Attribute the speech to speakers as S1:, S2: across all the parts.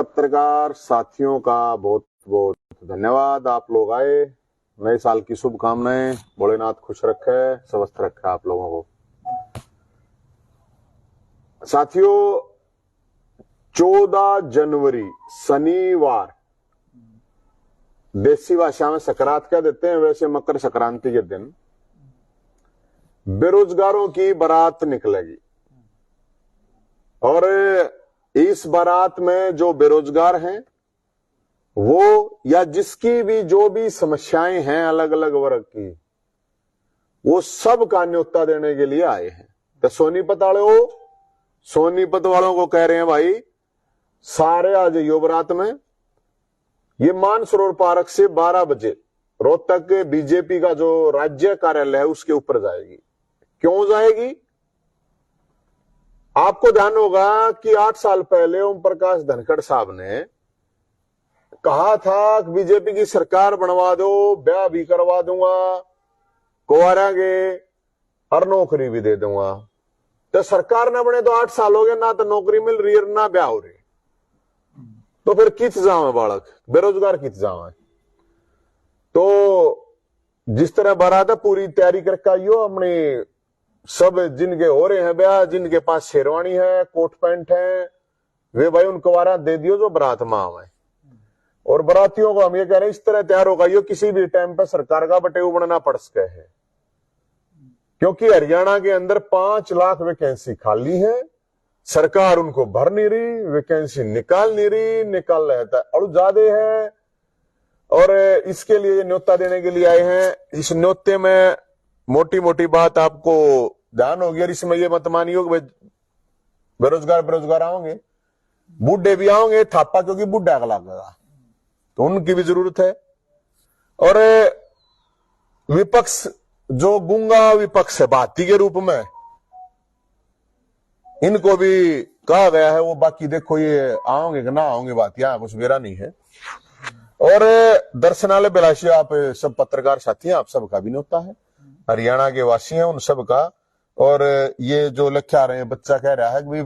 S1: पत्रकार साथियों का बहुत बहुत धन्यवाद। आप लोग आए, नए साल की शुभकामनाएं। भोलेनाथ खुश रखे, स्वस्थ रखे आप लोगों को। साथियों, 14 जनवरी शनिवार, देसी भाषा में सकरात कह देते हैं, वैसे मकर संक्रांति के दिन बेरोजगारों की बारात निकलेगी। और इस बारात में जो बेरोजगार हैं वो, या जिसकी भी जो भी समस्याएं हैं अलग अलग वर्ग की, वो सब का न्योता देने के लिए आए हैं। तो सोनीपत वालों को कह रहे हैं, भाई सारे आ जाइयो बारात में। ये मानसरोवर पार्क से 12 बजे रोहतक के बीजेपी का जो राज्य कार्यालय है उसके ऊपर जाएगी। क्यों जाएगी? आपको ध्यान होगा कि 8 साल पहले ओम प्रकाश धनखड़ साहब ने कहा था कि बीजेपी की सरकार बनवा दो, ब्याह भी करवा दूंगा, कुंवारा के और नौकरी भी दे दूंगा। तो सरकार ने बने तो 8 साल हो गए, ना तो नौकरी मिल रही है ना ब्याह हो रही। तो फिर कित जाओ है बालक, बेरोजगार कित जाओ है। तो जिस तरह बारात है पूरी तैयारी करके आइयो। अपने सब जिनके हो रहे हैं ब्याह, जिनके पास शेरवानी है, कोट पैंट है, वे भाई उनको बारात दे दियो जो बारात में आवे। और बारातियों को हम ये कह रहे हैं, इस तरह तैयार होगा यो किसी भी टाइम पर सरकार का बटेऊ बनना पड़ सके है। क्योंकि हरियाणा के अंदर 5 लाख वैकेंसी खाली है, सरकार उनको भर नहीं रही, वैकेंसी निकाल नहीं रही, निकाल रहता है और ज्यादा है। और इसके लिए न्योता देने के लिए आए हैं। इस न्योते में मोटी मोटी बात आपको ध्यान होगी, और इसमें ये मत मानियो कि बेरोजगार आओगे, बूढ़े भी आओगे थापा, क्योंकि बूढ़ा का लगेगा तो उनकी भी जरूरत है। और विपक्ष जो गूंगा विपक्ष है भाती के रूप में, इनको भी कहा गया है वो बाकी देखो ये आओगे कि ना आओगे, बात यहां कुछ मेरा नहीं है। और दर्शनालय बिलासी आप सब पत्रकार साथी हैं, आप सबका भी न्योता है, हरियाणा के वासी हैं उन सबका। और ये जो लिखे आ रहे हैं, बच्चा कह रहा है कि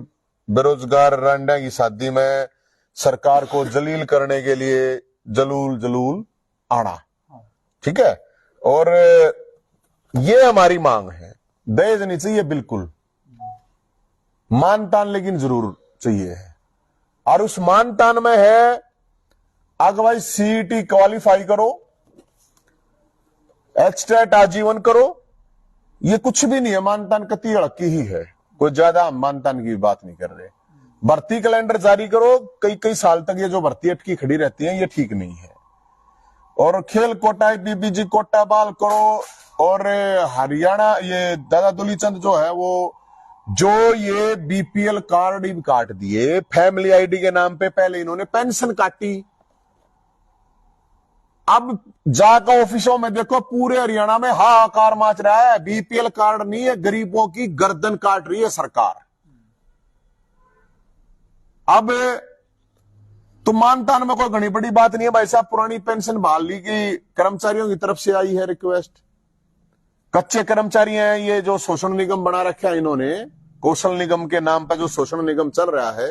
S1: बेरोजगार रांडा की शादी में सरकार को जलील करने के लिए जलूल आना, ठीक है। और ये हमारी मांग है, दहेज नहीं चाहिए बिल्कुल, मानतान लेकिन जरूर चाहिए है। और उस मानतान में है अगर भाई सीईटी क्वालिफाई करो, एचटेट आजीवन करो, ये कुछ भी नहीं है, मानतान कती अड़की ही है, कोई ज्यादा मानतान की बात नहीं कर रहे। भर्ती कैलेंडर जारी करो, कई साल तक ये जो भर्ती अटकी खड़ी रहती है ये ठीक नहीं है। और खेल कोटा, बीबीजी कोटा बहाल करो। और हरियाणा ये दादा दुली चंद जो है वो जो ये बीपीएल कार्ड ही काट दिए, फैमिली आईडी के नाम पे पहले इन्होंने पेंशन काटी। अब जाकर ऑफिसों में देखो पूरे हरियाणा में हाहाकार मच रहा है, बीपीएल कार्ड नहीं है, गरीबों की गर्दन काट रही है सरकार। अब तो मानतान में कोई घनी बड़ी बात नहीं है भाई साहब, पुरानी पेंशन बहाल ली की कर्मचारियों की तरफ से आई है रिक्वेस्ट। कच्चे कर्मचारी हैं, ये जो शोषण निगम बना रखा है इन्होंने, कौशल निगम के नाम पर जो शोषण निगम चल रहा है,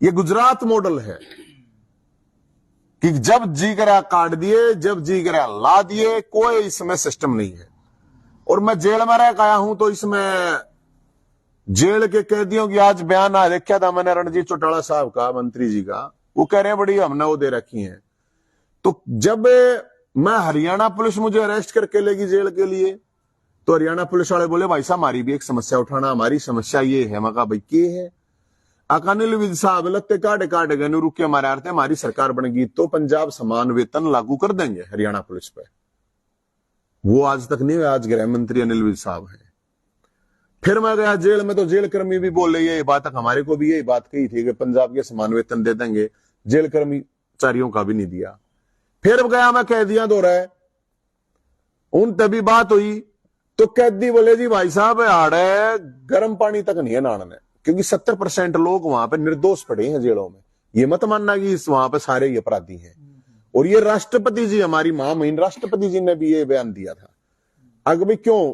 S1: ये गुजरात मॉडल है कि जब जी करा काट दिए, जब जी करा ला दिए, कोई इसमें सिस्टम नहीं है। और मैं जेल में रह आया हूं तो इसमें जेल के कैदियों की आज बयान आ देखा था मैंने, रणजीत चौटाला साहब का, मंत्री जी का, वो कह रहे हैं बड़ी हमने वो दे रखी है। तो जब मैं हरियाणा पुलिस मुझे अरेस्ट करके लेगी जेल के लिए, तो हरियाणा पुलिस वाले बोले भाई साहब हमारी भी एक समस्या उठाना, हमारी समस्या ये है। मैं कहा भाई क्या है? अकानिल विद साहब लगते काट गए रुके हमारे आते, हमारी सरकार बनेगी तो पंजाब समान वेतन लागू कर देंगे हरियाणा पुलिस पे। वो आज तक नहीं हुआ, आज गृह मंत्री अनिल विज साहब है। फिर मैं गया जेल में तो जेल कर्मी भी बोल रही है ये बात, हमारे को भी यही बात कही थी कि पंजाब के समान वेतन दे देंगे, जेल कर्मचारियों का भी नहीं दिया। फिर गया मैं कैदियां दो रहा, उन तभी बात हुई तो कैदी बोले जी भाई साहब हाड़ गर्म पानी तक नहीं है नहाने, क्योंकि 70% लोग वहां पे निर्दोष पड़े हैं जेलों में। ये मत मानना कि वहां पे सारे ही अपराधी हैं। और ये राष्ट्रपति जी, हमारी महामहिम राष्ट्रपति जी ने भी ये बयान दिया था। आगे भी क्यों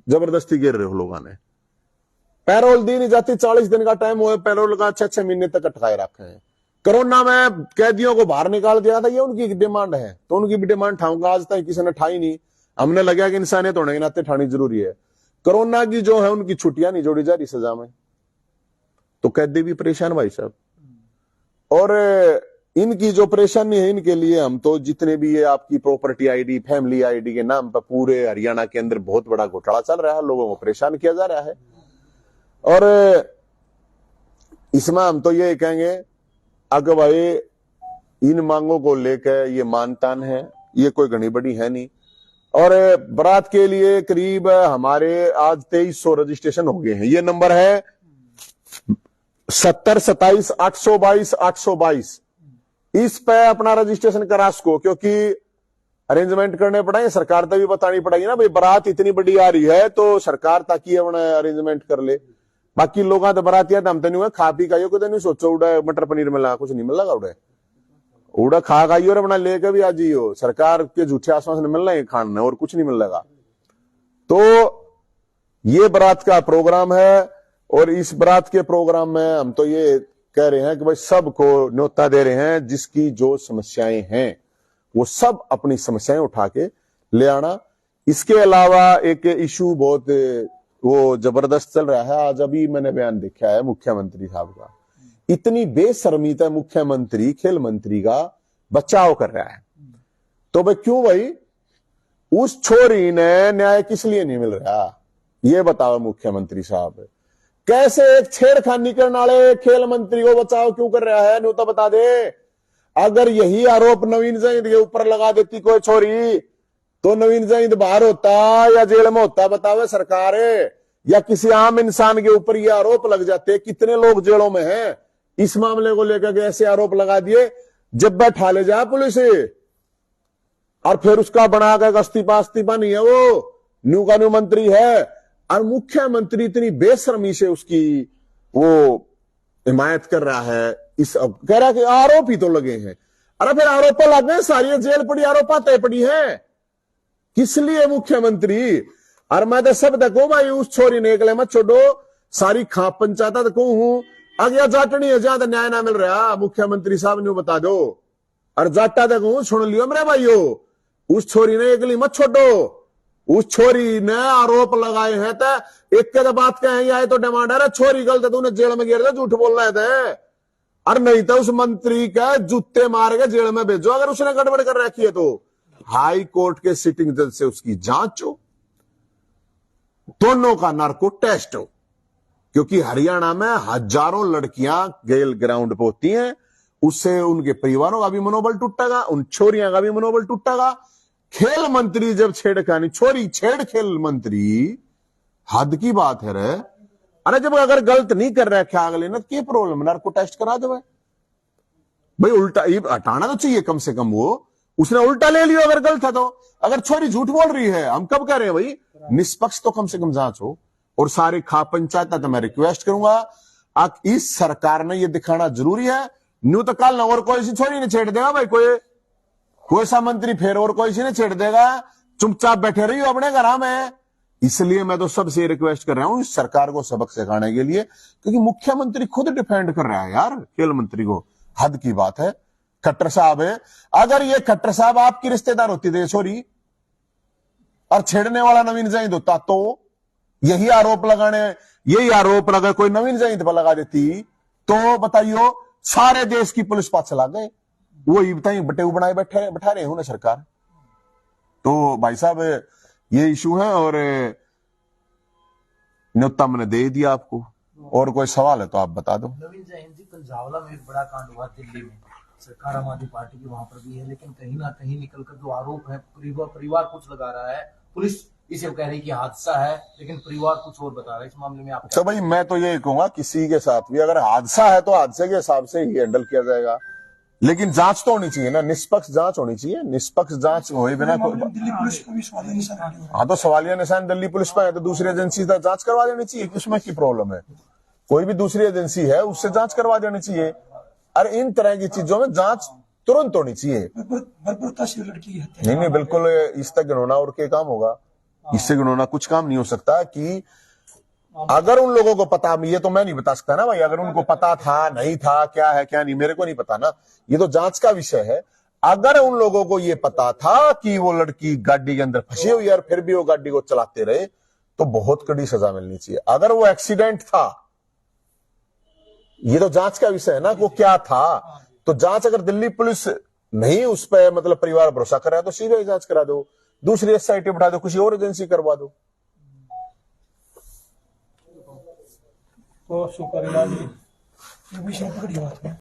S1: जबरदस्ती गिर रहे हो लोगों ने? पैरोल दी नहीं जाती, 40 दिन का टाइम हुआ, पैरोल का 6-6 महीने तक अटकाए रखे हैं। कोरोना में कैदियों को बाहर निकाल दिया था, ये उनकी डिमांड है, तो उनकी भी डिमांड ठाऊंगा। आज तक किसी ने ठाई नहीं। हमने लगा कि इंसानियत होने के नाते ठानी जरूरी है। कोरोना की जो है उनकी छुट्टियां नहीं जोड़ी जा रही सजा में, तो कैदी भी परेशान भाई साहब। और इनकी जो परेशानी है, इनके लिए हम तो जितने भी ये आपकी प्रॉपर्टी आईडी, फैमिली आईडी के नाम पर पूरे हरियाणा के अंदर बहुत बड़ा घोटाला चल रहा है, लोगों को परेशान किया जा रहा है। और इसमें हम तो ये कहेंगे, अगर भाई इन मांगों को लेकर ये मानतान है, ये कोई घनी बड़ी है नहीं। और बारात के लिए करीब हमारे आज 2300 रजिस्ट्रेशन हो गए हैं। ये नंबर है 70 27 822 822। इस पे अपना रजिस्ट्रेशन करा सको, क्योंकि अरेंजमेंट करने पड़ेंगे, सरकार तक भी बतानी पड़ेगी ना भाई, बारात इतनी बड़ी आ रही है तो सरकार ताकि अपना अरेंजमेंट कर ले। बाकी लोग तो बारात या हम तो नहीं हुआ खा पी खाइयो, कुछ नहीं सोचो उड़ा मटर पनीर मिला, कुछ नहीं मिलेगा उड़ा खा खाइयो और अपना लेकर भी आ जाइयो। सरकार के झूठे आश्वासन मिल रहे हैं खाने और कुछ नहीं मिलेगा। तो ये बारात का प्रोग्राम है, और इस बारात के प्रोग्राम में हम तो ये कह रहे हैं कि भाई सबको न्योता दे रहे हैं, जिसकी जो समस्याएं हैं वो सब अपनी समस्याएं उठा के ले आना। इसके अलावा एक इशू बहुत वो जबरदस्त चल रहा है। आज अभी मैंने बयान देखा है मुख्यमंत्री साहब का, इतनी बेशर्मीता मुख्यमंत्री खेल मंत्री का बचाव कर रहा है। तो भाई क्यों भाई, उस छोरी ने न्याय किस लिए नहीं मिल रहा, ये बताओ मुख्यमंत्री साहब। कैसे एक छेड़खानी करने वाले खेल मंत्री को बचाव क्यों कर रहा है, न्यू तो बता दे। अगर यही आरोप नवीन जैद के ऊपर लगा देती कोई छोरी, तो नवीन जैद बाहर होता या जेल में होता, बतावे सरकार। या किसी आम इंसान के ऊपर ये आरोप लग जाते। कितने लोग जेलों में हैं इस मामले को लेकर के ऐसे आरोप लगा दिए, जब बैठा ले जाए पुलिस और फिर उसका बना कर इस्तीफा नहीं है, वो न्यू का न्यू मंत्री है। और मुख्यमंत्री इतनी बेशर्मी से उसकी वो हिमायत कर रहा है। इस कह रहा है कि आरोप ही तो लगे हैं। अरे फिर आरोप लगे, सारी जेल पड़ी, आरोप तय पड़ी है, किस लिए मुख्यमंत्री। और मैं तो सब देखो भाई, उस छोरी ने एकले मत छोड़ो, सारी खाप पंचायत देखो हूं। अगला जाटनी है जहां न्याय ना मिल रहा, मुख्यमंत्री साहब ने बता दो। और जाटा देखो सुन लियो मेरे भाइयों, उस छोरी ने एकली मत छोड़ो। उस छोरी ने आरोप लगाए हैं, तो एक के बात कहेंगे आए तो डिमांड है, छोरी गलत है, तूने जेल में गिर दे, झूठ बोल रहे थे। और नहीं तो उस मंत्री का जूते मार के जेल में भेजो, अगर उसने गड़बड़ कर रखी है तो। हाई कोर्ट के सिटिंग जज से उसकी जांच हो, दोनों का नार्को टेस्ट हो, क्योंकि हरियाणा में हजारों लड़कियां गेल ग्राउंड पे होती हैं। उससे उनके परिवारों का भी मनोबल टूटेगा, उन छोरियों का भी मनोबल टूटेगा। खेल मंत्री जब छेड़खानी, छोरी छेड़ खेल मंत्री, हद की बात है रे। अरे जब अगर गलत नहीं कर रहा क्या अगले ना, क्या प्रॉब्लम, नार्को टेस्ट करा दो भाई। उल्टा ये हटाना तो चाहिए कम से कम, वो उसने उल्टा ले लिया अगर गलत है तो। अगर छोरी झूठ बोल रही है, हम कब कह रहे हैं भाई निष्पक्ष तो कम से कम जांच हो। और सारी खाप पंचायत तो मैं रिक्वेस्ट करूंगा, इस सरकार ने ये दिखाना जरूरी है। न्यू तो कल ना और कोई सी छोरी ने छेड़ देगा भाई, कोई सा मंत्री फिर और कोई सी ने छेड़ देगा, चुपचाप बैठे रही हो अपने घर में। इसलिए मैं तो सबसे रिक्वेस्ट कर रहा हूं इस सरकार को सबक सिखाने के लिए, क्योंकि मुख्यमंत्री खुद डिफेंड कर रहा है यार खेल मंत्री को, हद की बात है। खट्टर साहब है, अगर ये खट्टर साहब आपकी रिश्तेदार होती थे छोरी और छेड़ने वाला नवीन जैद होता, तो यही आरोप लगा कोई नवीन जैद पर लगा देती, तो बताइयो सारे देश की पुलिस पास चला गए। वही बताइए बटे बनाए बैठा रहे हो ना सरकार। तो भाई साहब ये इशू है, और न्योता मैंने दे दिया आपको, और कोई सवाल है तो आप बता दो।
S2: नवीन जैन जी, कल झावला में एक बड़ा कांड हुआ दिल्ली में, सरकार आम आदमी पार्टी की वहां पर भी है, लेकिन कहीं ना कहीं निकलकर जो आरोप है परिवार कुछ लगा रहा है, पुलिस इसे कह रही कि हादसा है, लेकिन परिवार कुछ और बता रहा है। इस मामले में आप
S1: तो भाई मैं तो ये कहूंगा किसी के साथ भी अगर हादसा है तो हादसे के हिसाब से ही हैंडल किया जाएगा, लेकिन जांच तो होनी चाहिए ना, निष्पक्ष जांच होनी चाहिए। निष्पक्ष जांच हुए बिना
S3: दिल्ली पुलिस को भी सवालिया निशान,
S1: हाँ तो सवालिया निशान दिल्ली पुलिस पर है, तो दूसरी एजेंसी से जांच करवा देनी चाहिए। उसमें की प्रॉब्लम है, कोई भी दूसरी एजेंसी है उससे जांच करवा देनी चाहिए। अरे इन तरह की चीजों में जांच तुरंत होनी चाहिए।
S3: बर्बरता से लड़की की हत्या,
S1: नहीं बिल्कुल, इस तक गिनौना और क्या काम होगा, इससे गिनौना कुछ काम नहीं हो सकता कि अगर उन लोगों को पता, ये तो मैं नहीं बता सकता ना भाई, अगर उनको पता था नहीं था क्या है क्या नहीं, मेरे को नहीं पता ना, ये तो जांच का विषय है। अगर उन लोगों को ये पता था कि वो लड़की गाड़ी के अंदर फंसी हुई है और फिर भी वो गाड़ी को चलाते रहे, तो बहुत कड़ी सजा मिलनी चाहिए। अगर वो एक्सीडेंट था, ये तो जांच का विषय है ना, वो क्या था। तो जांच, अगर दिल्ली पुलिस नहीं उस पर मतलब परिवार भरोसा कर रहा है तो सीबीआई जांच करा दो, दूसरी एसआईटी बिठा दो, किसी और एजेंसी करवा दो।
S3: तो शुक्रिया जी, ये विषय पकड़ी बात में।